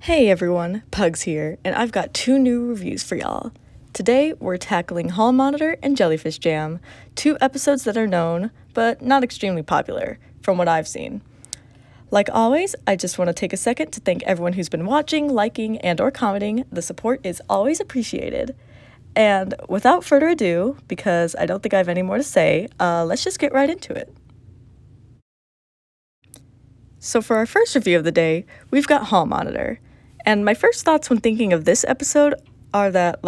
Hey everyone, Pugs here, and I've got two new reviews for y'all. Today, we're tackling Hall Monitor and Jellyfish Jam, two episodes that are known, but not extremely popular, from what I've seen. Like always, I just want to take a second to thank everyone who's been watching, liking, and or commenting. The support is always appreciated. And without further ado, because I don't think I have any more to say, let's just get right into it. So for our first review of the day, we've got Hall Monitor. And my first thoughts when thinking of this episode are that,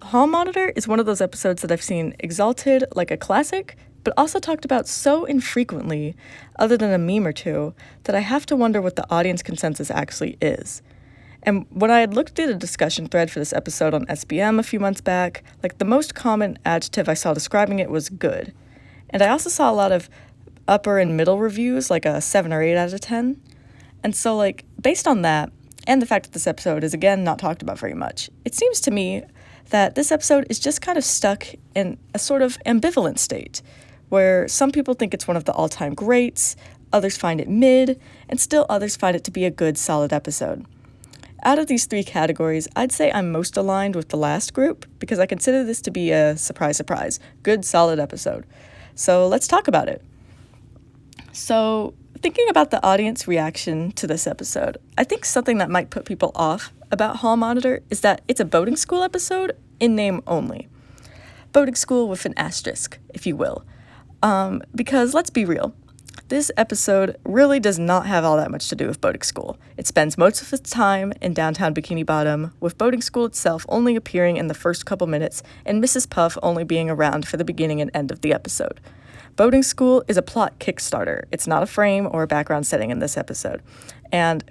Hall Monitor is one of those episodes that I've seen exalted like a classic, but also talked about so infrequently, other than a meme or two, that I have to wonder what the audience consensus actually is. And when I had looked at a discussion thread for this episode on SBM a few months back, the most common adjective I saw describing it was good. And I also saw a lot of upper and middle reviews, like a 7 or 8 out of 10. And so, based on that, and the fact that this episode is, again, not talked about very much, it seems to me that this episode is just kind of stuck in a sort of ambivalent state, where some people think it's one of the all-time greats, others find it mid, and still others find it to be a good, solid episode. Out of these three categories, I'd say I'm most aligned with the last group, because I consider this to be a surprise, good, solid episode. So let's talk about it. So, thinking about the audience reaction to this episode, I think something that might put people off about Hall Monitor is that it's a boating school episode in name only. Boating school with an asterisk, if you will. Because let's be real, this episode really does not have all that much to do with boating school. It spends most of its time in downtown Bikini Bottom, with boating school itself only appearing in the first couple minutes and Mrs. Puff only being around for the beginning and end of the episode. Boating school is a plot kickstarter. It's not a frame or a background setting in this episode. And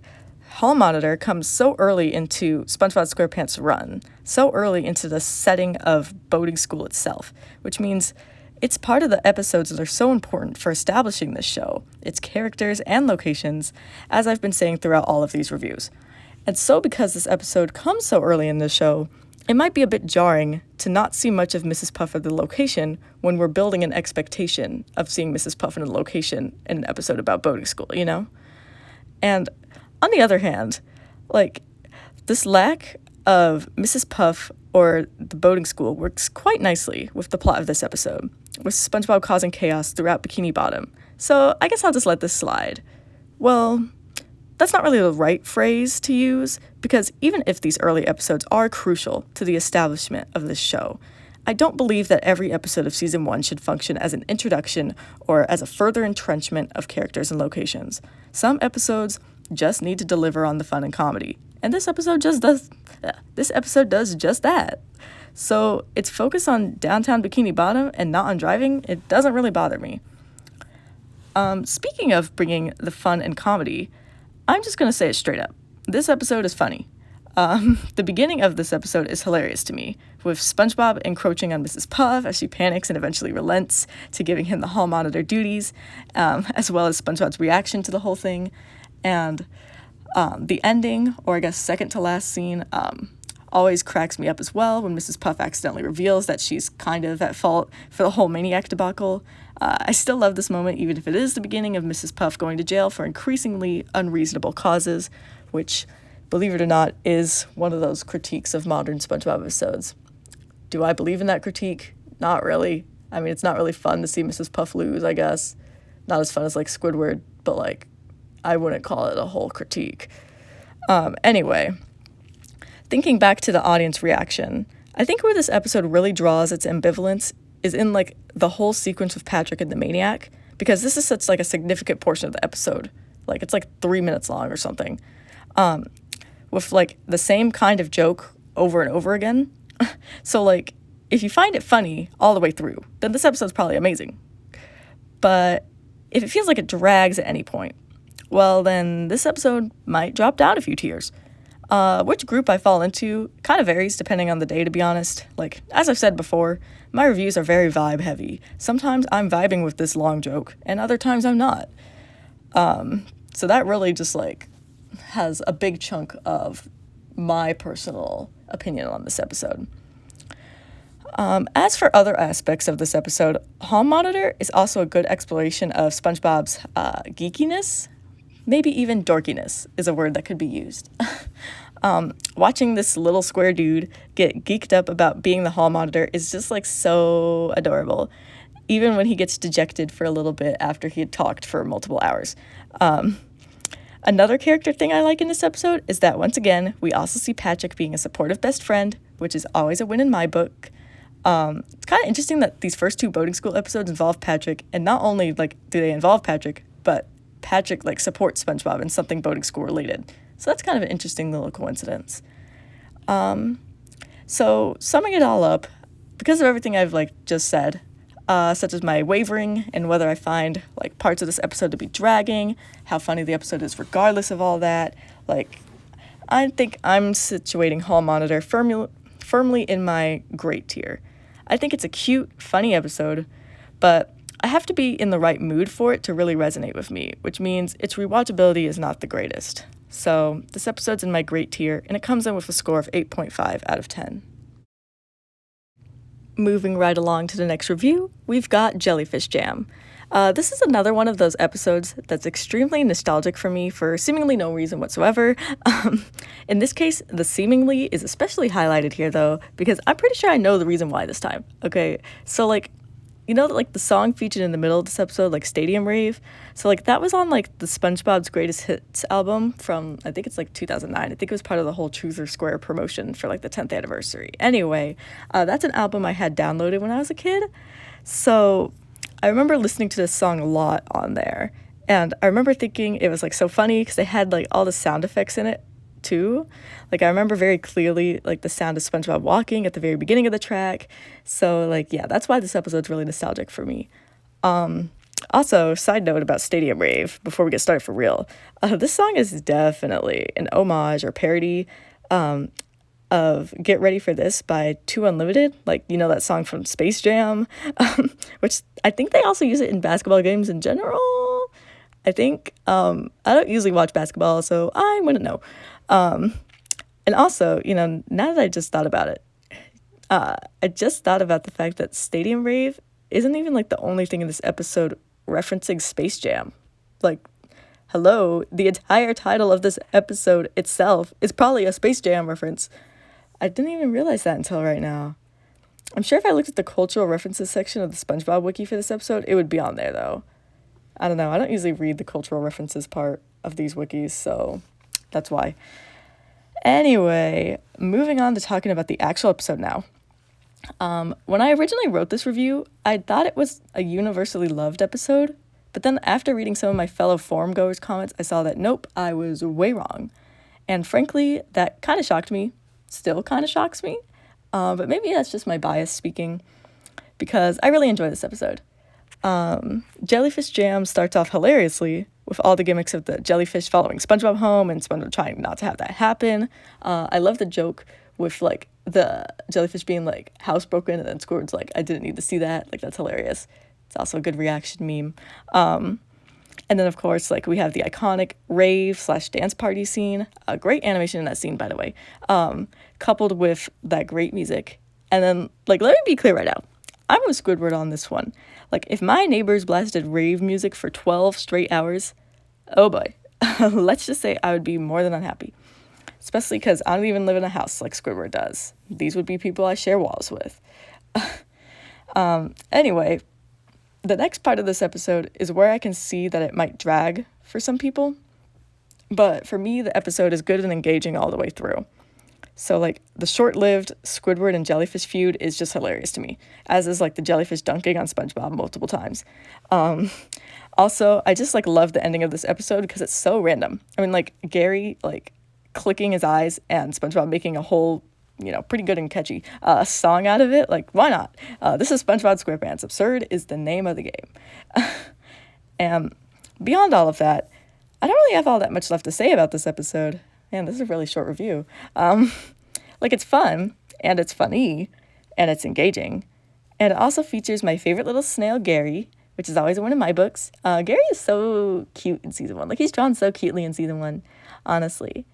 Hall Monitor comes so early into SpongeBob SquarePants' run, so early into the setting of boating school itself, which means it's part of the episodes that are so important for establishing this show, its characters and locations, as I've been saying throughout all of these reviews. And so because this episode comes so early in the show, it might be a bit jarring to not see much of Mrs. Puff at the location when we're building an expectation of seeing Mrs. Puff in a location in an episode about boating school, you know? And on the other hand, this lack of Mrs. Puff or the boating school works quite nicely with the plot of this episode, with SpongeBob causing chaos throughout Bikini Bottom. So I guess I'll just let this slide. Well, that's not really the right phrase to use, because even if these early episodes are crucial to the establishment of this show, I don't believe that every episode of Season 1 should function as an introduction or as a further entrenchment of characters and locations. Some episodes just need to deliver on the fun and comedy, and this episode does just that. So its focus on downtown Bikini Bottom and not on driving, it doesn't really bother me. Speaking of bringing the fun and comedy, I'm just going to say it straight up. This episode is funny. The beginning of this episode is hilarious to me, with SpongeBob encroaching on Mrs. Puff as she panics and eventually relents to giving him the Hall Monitor duties, as well as SpongeBob's reaction to the whole thing. And the ending, or I guess second to last scene, always cracks me up as well when Mrs. Puff accidentally reveals that she's kind of at fault for the whole maniac debacle. I still love this moment, even if it is the beginning of Mrs. Puff going to jail for increasingly unreasonable causes, which, believe it or not, is one of those critiques of modern SpongeBob episodes. Do I believe in that critique? Not really. I mean, it's not really fun to see Mrs. Puff lose, I guess. Not as fun as, Squidward, but, I wouldn't call it a whole critique. Anyway, thinking back to the audience reaction, I think where this episode really draws its ambivalence is in, the whole sequence with Patrick and the Maniac, because this is such, a significant portion of the episode. It's 3 minutes long or something. With, the same kind of joke over and over again. So, if you find it funny all the way through, then this episode's probably amazing. But if it feels like it drags at any point, well, then this episode might drop down a few tiers. Which group I fall into kind of varies depending on the day, to be honest. As I've said before, my reviews are very vibe heavy. Sometimes I'm vibing with this long joke, and other times I'm not. So that really just, has a big chunk of my personal opinion on this episode. As for other aspects of this episode, Hall Monitor is also a good exploration of SpongeBob's geekiness. Maybe even dorkiness is a word that could be used. Watching this little square dude get geeked up about being the hall monitor is just like so adorable, even when he gets dejected for a little bit after he had talked for multiple hours. Another character thing I like in this episode is that once again, we also see Patrick being a supportive best friend, which is always a win in my book. It's kind of interesting that these first 2 boating school episodes involve Patrick, and not only like do they involve Patrick, but Patrick like supports SpongeBob in something boating school related. So that's kind of an interesting little coincidence. So summing it all up, because of everything I've like just said, such as my wavering and whether I find like parts of this episode to be dragging, how funny the episode is regardless of all that, like I think I'm situating Hall Monitor firmly in my great tier. I think it's a cute, funny episode, but I have to be in the right mood for it to really resonate with me, which means its rewatchability is not the greatest. So this episode's in my great tier, and it comes in with a score of 8.5 out of 10. Moving right along to the next review, we've got Jellyfish Jam. This is another one of those episodes that's extremely nostalgic for me for seemingly no reason whatsoever. In this case, the seemingly is especially highlighted here, though, because I'm pretty sure I know the reason why this time. Okay, so, like, you know, like the song featured in the middle of this episode, like Stadium Rave? So, like, that was on, like, the SpongeBob's Greatest Hits album from, I think it's, like, 2009. I think it was part of the whole Truth or Square promotion for, like, the 10th anniversary. Anyway, that's an album I had downloaded when I was a kid. So I remember listening to this song a lot on there, and I remember thinking it was like so funny because they had like all the sound effects in it too. Like I remember very clearly like the sound of SpongeBob walking at the very beginning of the track. So like yeah, that's why this episode's really nostalgic for me. Also, side note about Stadium Rave before we get started for real. This song is definitely an homage or parody of Get Ready for This by 2 Unlimited, like, you know, that song from Space Jam, which I think they also use it in basketball games in general. I think, I don't usually watch basketball, so I wouldn't know. And also, you know, now that I just thought about it, I just thought about the fact that Stadium Rave isn't even, like, the only thing in this episode referencing Space Jam. Like, hello, the entire title of this episode itself is probably a Space Jam reference. I didn't even realize that until right now. I'm sure if I looked at the cultural references section of the SpongeBob wiki for this episode, it would be on there, though. I don't know. I don't usually read the cultural references part of these wikis, so that's why. Anyway, moving on to talking about the actual episode now. When I originally wrote this review, I thought it was a universally loved episode, but then after reading some of my fellow forum goers' comments, I saw that nope, I was way wrong. And frankly, that kind of shocked me. Still kind of shocks me, but maybe that's just my bias speaking, because I really enjoy this episode. Jellyfish Jam starts off hilariously with all the gimmicks of the jellyfish following SpongeBob home and SpongeBob trying not to have that happen. I love the joke with like the jellyfish being like housebroken and then Squidward's like, I didn't need to see that. Like, that's hilarious. It's also a good reaction meme. And then, of course, like, we have the iconic rave/dance party scene. A great animation in that scene, by the way, coupled with that great music. And then, like, let me be clear right now. I'm with Squidward on this one. Like, if my neighbors blasted rave music for 12 straight hours, oh boy, let's just say I would be more than unhappy. Especially because I don't even live in a house like Squidward does. These would be people I share walls with. Anyway, the next part of this episode is where I can see that it might drag for some people. But for me, the episode is good and engaging all the way through. So, like, the short-lived Squidward and Jellyfish feud is just hilarious to me, as is, like, the jellyfish dunking on SpongeBob multiple times. Also, I just, like, love the ending of this episode because it's so random. I mean, like, Gary, like, clicking his eyes and SpongeBob making a whole, you know, pretty good and catchy song out of it. Like, why not? This is SpongeBob SquarePants. Absurd is the name of the game. And beyond all of that, I don't really have all that much left to say about this episode. Man, this is a really short review. Like, it's fun, and it's funny, and it's engaging. And it also features my favorite little snail, Gary, which is always one of my books. Gary is so cute in season 1. Like, he's drawn so cutely in season 1, honestly.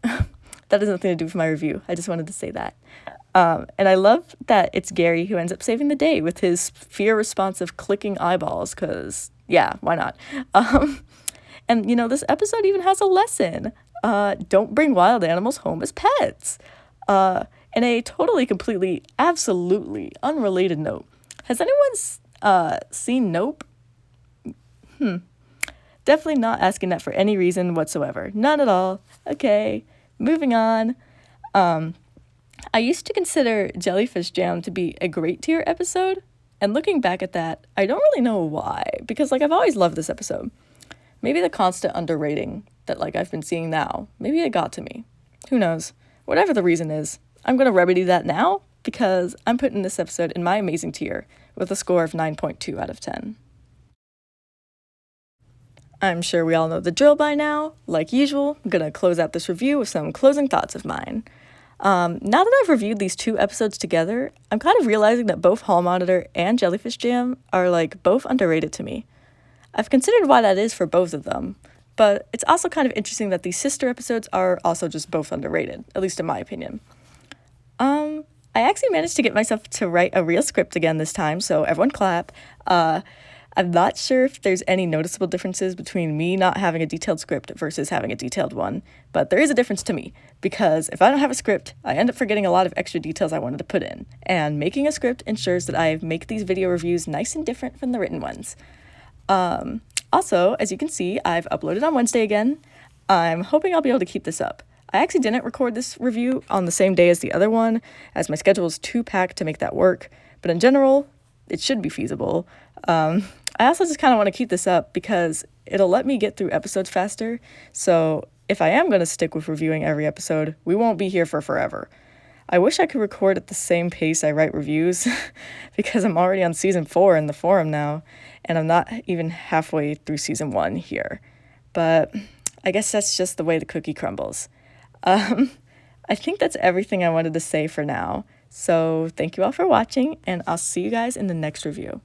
That has nothing to do with my review. I just wanted to say that. And I love that it's Gary who ends up saving the day with his fear-responsive clicking eyeballs, because, yeah, why not? And, you know, this episode even has a lesson. don't bring wild animals home as pets. In a totally, completely, absolutely unrelated note, has anyone seen Nope? Definitely not asking that for any reason whatsoever. None at all. Okay, moving on. I used to consider Jellyfish Jam to be a great tier episode, and looking back at that, I don't really know why, because I've always loved this episode. Maybe the constant underrating that I've been seeing now, maybe it got to me. Who knows? Whatever the reason is, I'm going to remedy that now because I'm putting this episode in my amazing tier with a score of 9.2 out of 10. I'm sure we all know the drill by now. Like usual, I'm going to close out this review with some closing thoughts of mine. Now that I've reviewed these two episodes together, I'm kind of realizing that both Hall Monitor and Jellyfish Jam are both underrated to me. I've considered why that is for both of them, but it's also kind of interesting that these sister episodes are also just both underrated, at least in my opinion. I actually managed to get myself to write a real script again this time, so everyone clap. I'm not sure if there's any noticeable differences between me not having a detailed script versus having a detailed one, but there is a difference to me, because if I don't have a script, I end up forgetting a lot of extra details I wanted to put in, and making a script ensures that I make these video reviews nice and different from the written ones. Also, as you can see, I've uploaded on Wednesday again. I'm hoping I'll be able to keep this up. I actually didn't record this review on the same day as the other one, as my schedule is too packed to make that work, but in general, it should be feasible. I also just kind of want to keep this up because it'll let me get through episodes faster, so if I am going to stick with reviewing every episode, we won't be here for forever. I wish I could record at the same pace I write reviews, because I'm already on season 4 in the forum now, and I'm not even halfway through season 1 here. But I guess that's just the way the cookie crumbles. I think that's everything I wanted to say for now. So thank you all for watching, and I'll see you guys in the next review.